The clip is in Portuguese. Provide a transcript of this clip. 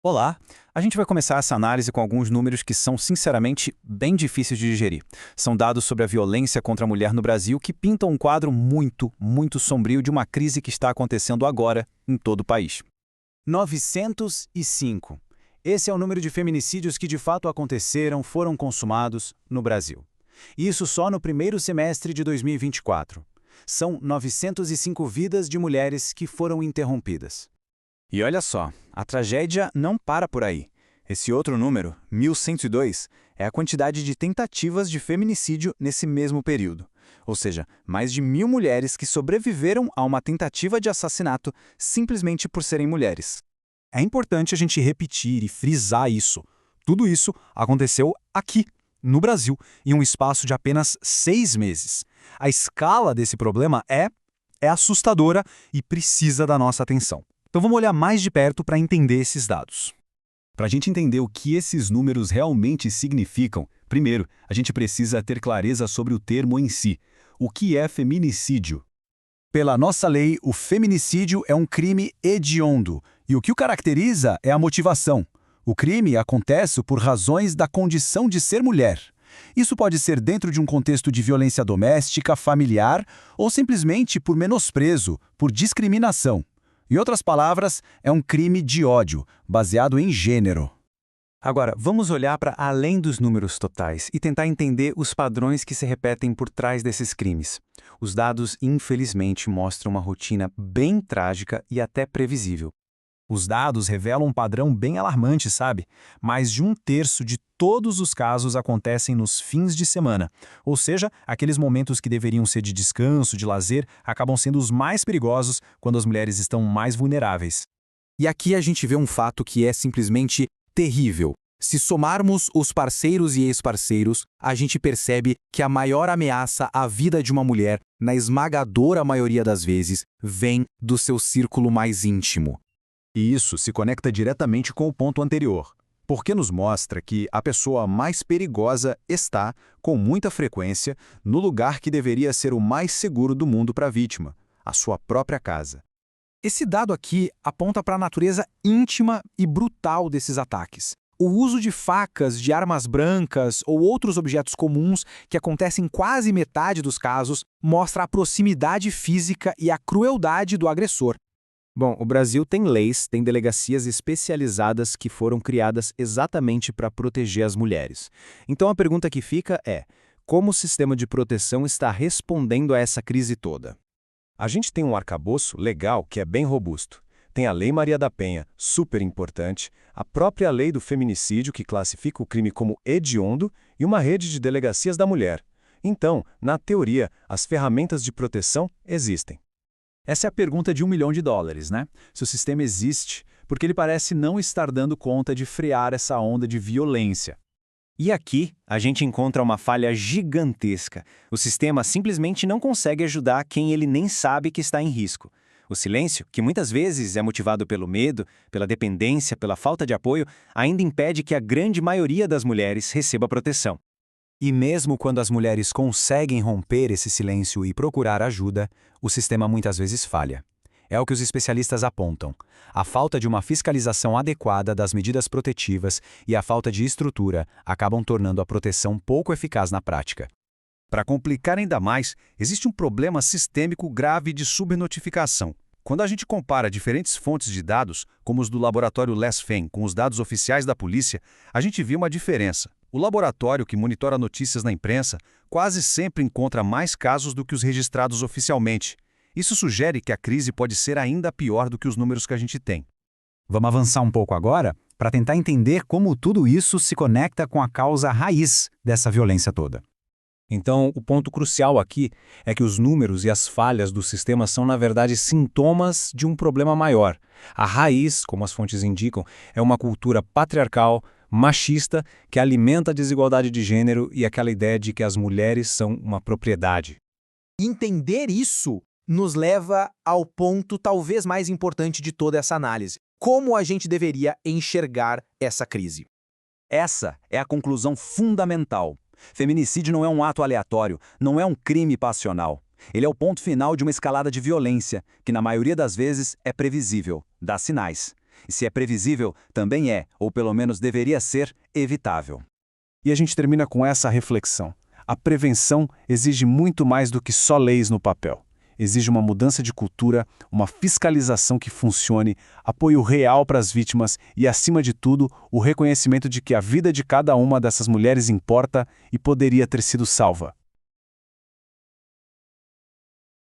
Olá! A gente vai começar essa análise com alguns números que são, sinceramente, bem difíceis de digerir. São dados sobre a violência contra a mulher no Brasil que pintam um quadro muito sombrio de uma crise que está acontecendo agora em todo o país. 905. Esse é o número de feminicídios que de fato aconteceram, foram consumados no Brasil. Isso só no primeiro semestre de 2024. São 905 vidas de mulheres que foram interrompidas. E olha só, a tragédia não para por aí. Esse outro número, 1102, é a quantidade de tentativas de feminicídio nesse mesmo período. Ou seja, mais de 1.000 mulheres que sobreviveram a uma tentativa de assassinato simplesmente por serem mulheres. É importante a gente repetir e frisar isso. Tudo isso aconteceu aqui, no Brasil, em um espaço de apenas 6 meses. A escala desse problema é assustadora e precisa da nossa atenção. Então vamos olhar mais de perto para entender esses dados. Para a gente entender o que esses números realmente significam, primeiro, a gente precisa ter clareza sobre o termo em si. O que é feminicídio? Pela nossa lei, o feminicídio é um crime hediondo, e o que o caracteriza é a motivação. O crime acontece por razões da condição de ser mulher. Isso pode ser dentro de um contexto de violência doméstica, familiar, ou simplesmente por menosprezo, por discriminação. Em outras palavras, é um crime de ódio, baseado em gênero. Agora, vamos olhar para além dos números totais e tentar entender os padrões que se repetem por trás desses crimes. Os dados, infelizmente, mostram uma rotina bem trágica e até previsível. Os dados revelam um padrão bem alarmante, sabe? Mais de 1/3 de todos os casos acontecem nos fins de semana. Ou seja, aqueles momentos que deveriam ser de descanso, de lazer, acabam sendo os mais perigosos quando as mulheres estão mais vulneráveis. E aqui a gente vê um fato que é simplesmente terrível. Se somarmos os parceiros e ex-parceiros, a gente percebe que a maior ameaça à vida de uma mulher, na esmagadora maioria das vezes, vem do seu círculo mais íntimo. E isso se conecta diretamente com o ponto anterior, porque nos mostra que a pessoa mais perigosa está, com muita frequência, no lugar que deveria ser o mais seguro do mundo para a vítima, a sua própria casa. Esse dado aqui aponta para a natureza íntima e brutal desses ataques. O uso de facas, de armas brancas ou outros objetos comuns, que acontecem em quase metade dos casos, mostra a proximidade física e a crueldade do agressor. Bom, o Brasil tem leis, tem delegacias especializadas que foram criadas exatamente para proteger as mulheres. Então a pergunta que fica é: como o sistema de proteção está respondendo a essa crise toda? A gente tem um arcabouço legal que é bem robusto. Tem a Lei Maria da Penha, super importante, a própria Lei do Feminicídio, que classifica o crime como hediondo, e uma rede de delegacias da mulher. Então, na teoria, as ferramentas de proteção existem. Essa é a pergunta de $1 milhão, né? Se o sistema existe, porque ele parece não estar dando conta de frear essa onda de violência. E aqui, a gente encontra uma falha gigantesca. O sistema simplesmente não consegue ajudar quem ele nem sabe que está em risco. O silêncio, que muitas vezes é motivado pelo medo, pela dependência, pela falta de apoio, ainda impede que a grande maioria das mulheres receba proteção. E mesmo quando as mulheres conseguem romper esse silêncio e procurar ajuda, o sistema muitas vezes falha. É o que os especialistas apontam. A falta de uma fiscalização adequada das medidas protetivas e a falta de estrutura acabam tornando a proteção pouco eficaz na prática. Para complicar ainda mais, existe um problema sistêmico grave de subnotificação. Quando a gente compara diferentes fontes de dados, como os do laboratório LESFEM com os dados oficiais da polícia, a gente vê uma diferença. O laboratório que monitora notícias na imprensa quase sempre encontra mais casos do que os registrados oficialmente. Isso sugere que a crise pode ser ainda pior do que os números que a gente tem. Vamos avançar um pouco agora para tentar entender como tudo isso se conecta com a causa raiz dessa violência toda. Então, o ponto crucial aqui é que os números e as falhas do sistema são, na verdade, sintomas de um problema maior. A raiz, como as fontes indicam, é uma cultura patriarcal, machista, que alimenta a desigualdade de gênero e aquela ideia de que as mulheres são uma propriedade. Entender isso nos leva ao ponto talvez mais importante de toda essa análise. Como a gente deveria enxergar essa crise? Essa é a conclusão fundamental. Feminicídio não é um ato aleatório, não é um crime passional. Ele é o ponto final de uma escalada de violência, que na maioria das vezes é previsível, dá sinais. E se é previsível, também é, ou pelo menos deveria ser, evitável. E a gente termina com essa reflexão. A prevenção exige muito mais do que só leis no papel. Exige uma mudança de cultura, uma fiscalização que funcione, apoio real para as vítimas e, acima de tudo, o reconhecimento de que a vida de cada uma dessas mulheres importa e poderia ter sido salva.